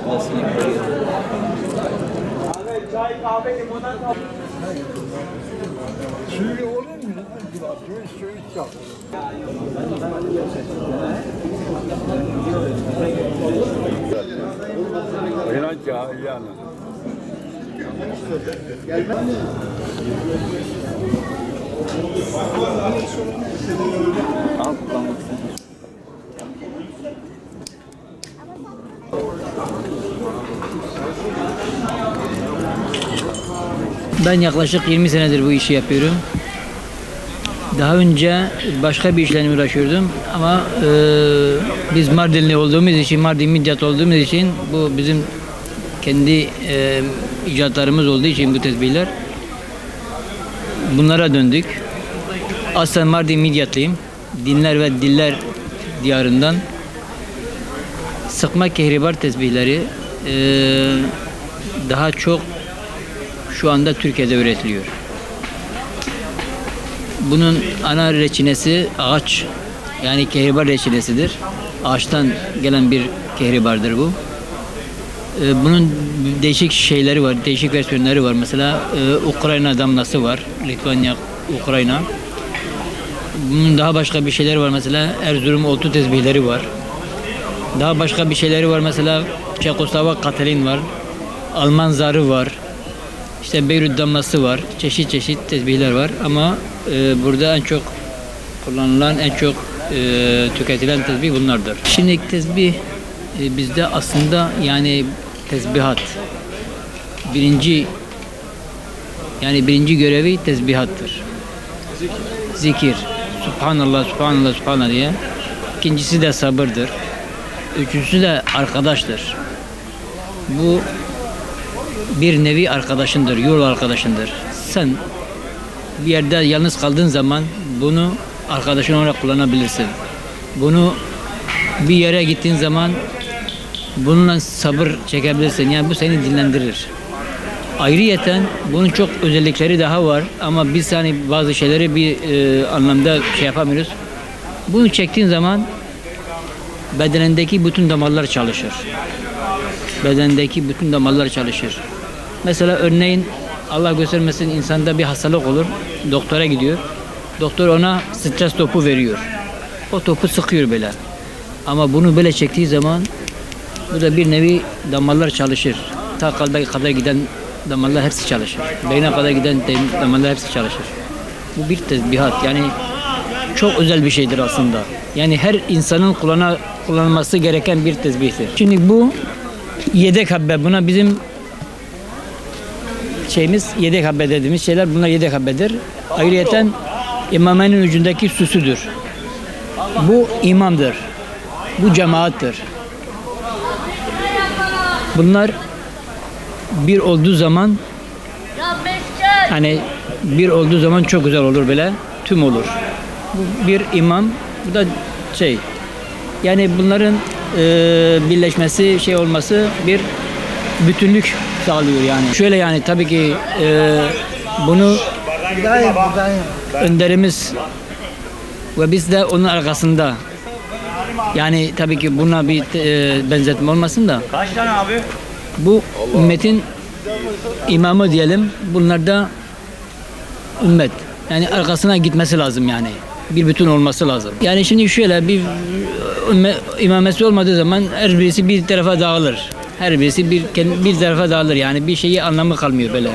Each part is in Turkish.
Nasıl yıkıyor? Suyu olur mu? Suyu çok. Ben yaklaşık 20 senedir bu işi yapıyorum. Daha önce başka bir işle uğraşıyordum ama biz Mardinli olduğumuz için, Mardin Midyat olduğumuz için bu bizim kendi icatlarımız olduğu için bu tesbihler bunlara döndük. Aslen Mardin Midyatlıyım. Dinler ve diller diyarından sıkma kehribar tesbihleri daha çok şu anda Türkiye'de üretiliyor. Bunun ana reçinesi ağaç, yani kehribar reçinesidir. Ağaçtan gelen bir kehribardır bu. Bunun değişik şeyleri var, değişik versiyonları var. Mesela Ukrayna damlası var, Litvanya, Ukrayna. Bunun daha başka bir şeyleri var. Mesela Erzurum oltu tesbihleri var. Daha başka bir şeyleri var. Mesela Çekoslovak Katalin var, Alman zarı var. İşte Beyrut damlası var. Çeşit çeşit tesbihler var ama burada en çok kullanılan, en çok tüketilen tesbih bunlardır. Şimdi tesbih bizde aslında yani tesbihat. Birinci görevi tesbihattır. Zikir. Subhanallah, Subhanallah, Subhanallah diye. İkincisi de sabırdır. Üçüncüsü de arkadaştır. Bu bir nevi arkadaşındır, yol arkadaşındır. Sen bir yerde yalnız kaldığın zaman bunu arkadaşın olarak kullanabilirsin. Bunu bir yere gittiğin zaman bununla sabır çekebilirsin. Yani bu seni dinlendirir. Ayrıyeten bunun çok özellikleri daha var ama biz hani bazı şeyleri bir anlamda şey yapamıyoruz. Bunu çektiğin zaman bedenindeki bütün damarlar çalışır. Bedendeki bütün damarlar çalışır. Mesela örneğin Allah göstermesin insanda bir hastalık olur. Doktora gidiyor. Doktor ona stres topu veriyor. O topu sıkıyor böyle. Ama bunu böyle çektiği zaman bu da bir nevi damarlar çalışır. Ta kalbe kadar giden damarlar hepsi çalışır. Beyne kadar giden damarlar hepsi çalışır. Bu bir tesbihat. Yani çok özel bir şeydir aslında. Yani her insanın kullanılması gereken bir tesbihtir. Şimdi bu yedek habbe. Buna bizim yedek habbe dediğimiz şeyler, bunlar yedek habbedir. Ayrıyeten imamenin ucundaki süsüdür. Bu imamdır. Bu cemaattir. Bunlar bir olduğu zaman hani bir olduğu zaman çok güzel olur böyle. Tüm olur. Bu bir imam. Bu da yani bunların birleşmesi olması bir bütünlük sağlıyor yani. Şöyle yani tabii ki bunu önderimiz ve biz de onun arkasında. Yani tabii ki buna bir benzetme olmasın da. Kaç tane abi? Bu ümmetin imamı diyelim. Bunlar da ümmet. Yani arkasına gitmesi lazım yani. Bir bütün olması lazım. Yani şimdi şöyle bir imamesi olmadığı zaman her birisi bir tarafa dağılır. Her birisi bir tarafa dağılır. Yani bir şeyi anlamı kalmıyor böyle.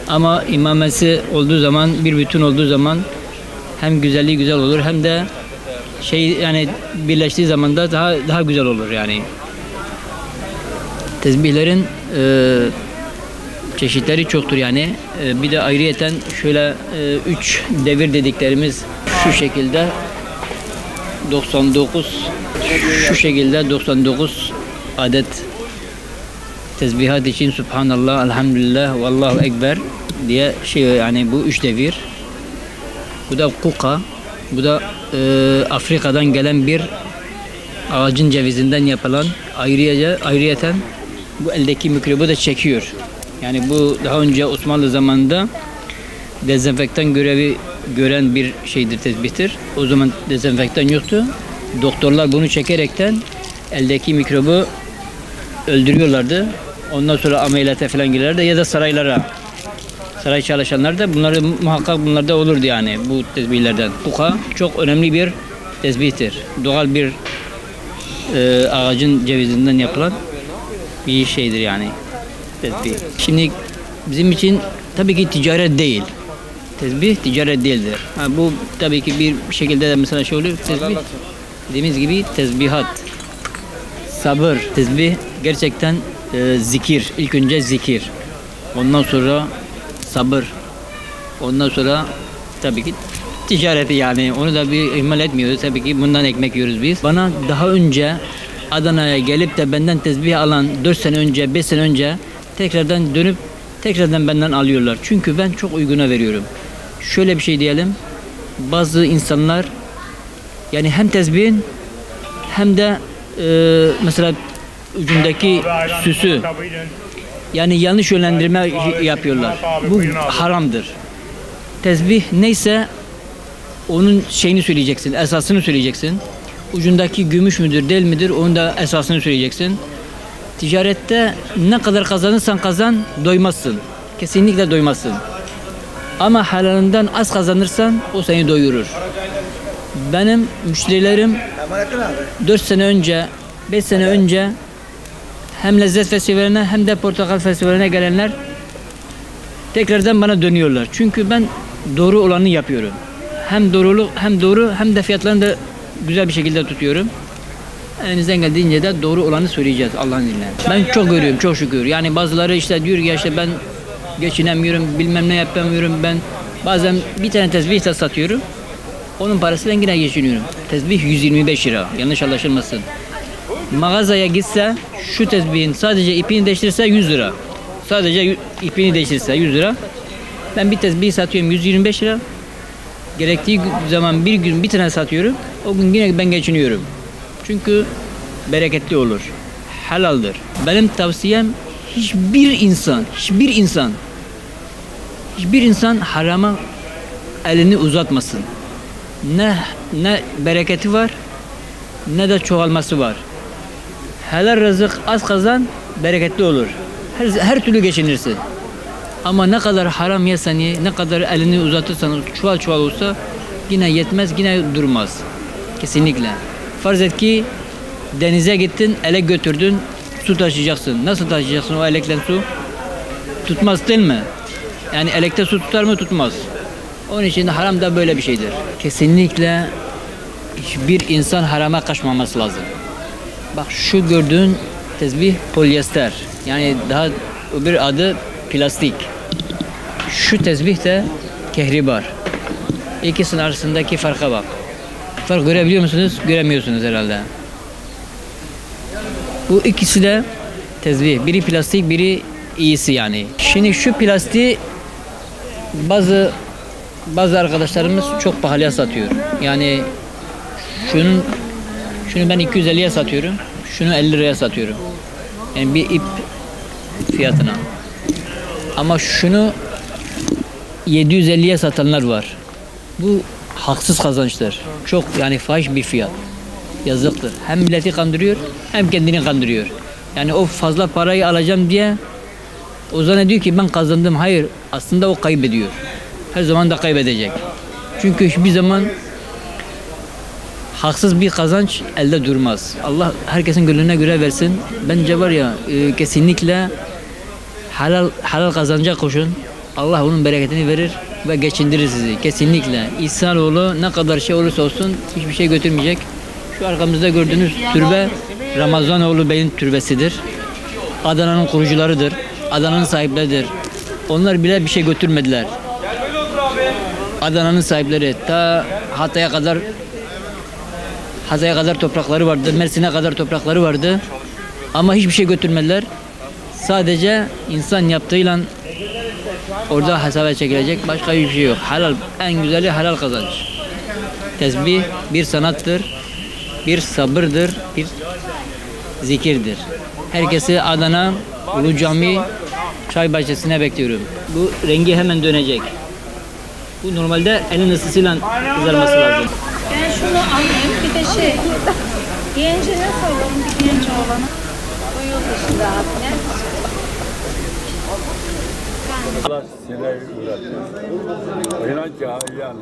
Ama imamesi olduğu zaman, bir bütün olduğu zaman hem güzelliği güzel olur hem de yani birleştiği zaman da daha güzel olur yani. Tesbihlerin çeşitleri çoktur yani. Bir de ayrıyeten şöyle 3 devir dediklerimiz şu şekilde 99 adet tesbihat için Subhanallah, Elhamdülillah ve Allahu Ekber diye yani bu 3 devir. Bu da kuka. Bu da Afrika'dan gelen bir ağacın cevizinden yapılan ayrıyeten bu eldeki mikrobu da çekiyor. Yani bu daha önce Osmanlı zamanında dezenfektan görevi gören bir tesbihtir. O zaman dezenfektan yoktu. Doktorlar bunu çekerekten eldeki mikrobu öldürüyorlardı. Ondan sonra ameliyata falan girerlerdi ya da saraylara. Saray çalışanlar da bunları muhakkak bunlarda olurdu yani bu tesbihlerden. Kuka çok önemli bir tesbihtir. Doğal bir ağacın cevizinden yapılan bir şeydir yani tesbih. Şimdi bizim için tabii ki ticaret değil. Tesbih ticaret değildir. Ha, bu tabii ki bir şekilde de mesela şey oluyor. Tesbih dediğimiz gibi tesbihat, sabır, tesbih gerçekten zikir. İlk önce zikir. Ondan sonra sabır. Ondan sonra tabii ki ticareti yani onu da bir ihmal etmiyoruz. Tabii ki bundan ekmek yiyoruz biz. Bana daha önce Adana'ya gelip de benden tesbih alan 4 sene önce, 5 sene önce tekrardan dönüp tekrardan benden alıyorlar. Çünkü ben çok uyguna veriyorum. Şöyle bir şey diyelim. Bazı insanlar yani hem tesbihin hem de mesela ucundaki süsü yani yanlış yönlendirme yapıyorlar. Bu haramdır. Tesbih neyse onun şeyini söyleyeceksin, esasını söyleyeceksin. Ucundaki gümüş müdür, değil midir? Onun da esasını söyleyeceksin. Ticarette ne kadar kazanırsan kazan, doymazsın. Kesinlikle doymazsın. Ama helalinden az kazanırsan o seni doyurur. Benim müşterilerim 4 sene önce, 5 sene önce hem lezzet festivaline hem de portakal festivaline gelenler tekrardan bana dönüyorlar. Çünkü ben doğru olanı yapıyorum. Hem doğru hem de fiyatlarını da güzel bir şekilde tutuyorum. Elinizden geldiğince de doğru olanı söyleyeceğiz Allah'ın izniyle. Ben çok görüyorum, çok şükür. Yani bazıları işte diyor ki işte ben geçinemiyorum, bilmem ne yapamıyorum ben. Bazen bir tane tesbih de satıyorum. Onun parasıyla yine geçiniyorum. Tesbih 125 lira. Yanlış anlaşılmasın. Mağazaya gitse şu tesbihin sadece ipini değiştirirse 100 lira. Sadece ipini değiştirirse 100 lira. Ben bir tesbih satıyorum 125 lira. Gerektiği zaman bir gün bir tane satıyorum. O gün yine ben geçiniyorum. Çünkü bereketli olur. Helaldir. Benim tavsiyem hiçbir insan harama elini uzatmasın. Ne bereketi var ne de çoğalması var. Helal rızık az kazan bereketli olur. Her türlü geçinirsin. Ama ne kadar haram yesen ye, ne kadar elini uzatırsan çuval olsa yine yetmez, yine durmaz. Kesinlikle. Farz et ki denize gittin, elek götürdün, su taşıyacaksın. Nasıl taşıyacaksın o elekten su? Tutmaz değil mi? Yani elekte su tutar mı? Tutmaz. Onun için haram da böyle bir şeydir. Kesinlikle hiçbir insan harama kaçmaması lazım. Bak şu gördüğün tesbih polyester. Yani daha bir adı plastik. Şu tesbih de kehribar. İkisinin arasındaki farka bak. Fark görebiliyor musunuz? Göremiyorsunuz herhalde. Bu ikisi de tesbih. Biri plastik, biri iyisi yani. Şimdi şu plastiği bazı arkadaşlarımız çok pahalıya satıyor. Yani şunu ben 250'ye satıyorum. Şunu 50 liraya satıyorum. Yani bir ip fiyatına. Ama şunu 750'ye satanlar var. Bu haksız kazançtır. Çok yani fahiş bir fiyat. Yazıktır. Hem milleti kandırıyor hem kendini kandırıyor. Yani o fazla parayı alacağım diye o zannediyor ki ben kazandım. Hayır. Aslında o kaybediyor. Her zaman da kaybedecek. Çünkü hiçbir zaman haksız bir kazanç elde durmaz. Allah herkesin gönlüne göre versin. Bence var ya kesinlikle halal kazanca koşun. Allah onun bereketini verir ve geçindirir sizi. Kesinlikle. İhsanoğlu ne kadar şey olursa olsun hiçbir şey götürmeyecek. Şu arkamızda gördüğünüz türbe Ramazanoğlu Bey'in türbesidir. Adana'nın kurucularıdır. Adana'nın sahipleridir. Onlar bile bir şey götürmediler. Adana'nın sahipleri ta Hatay'a kadar toprakları vardı. Mersin'e kadar toprakları vardı. Ama hiçbir şey götürmediler. Sadece insan yaptığıyla orada hesaba çekilecek başka bir şey yok. Halal, en güzeli halal kazanç. Tesbih bir sanattır, bir sabırdır, bir zikirdir. Herkesi Adana Ulu Cami çay bahçesine bekliyorum. Bu rengi hemen dönecek. Bu normalde elin ısısıyla kızarması lazım. Ben şunu alayım, bir de gence ne soralım, bir genç oğlana. O yıl dışında. Allah sineği üretiyor. İnan ki yani.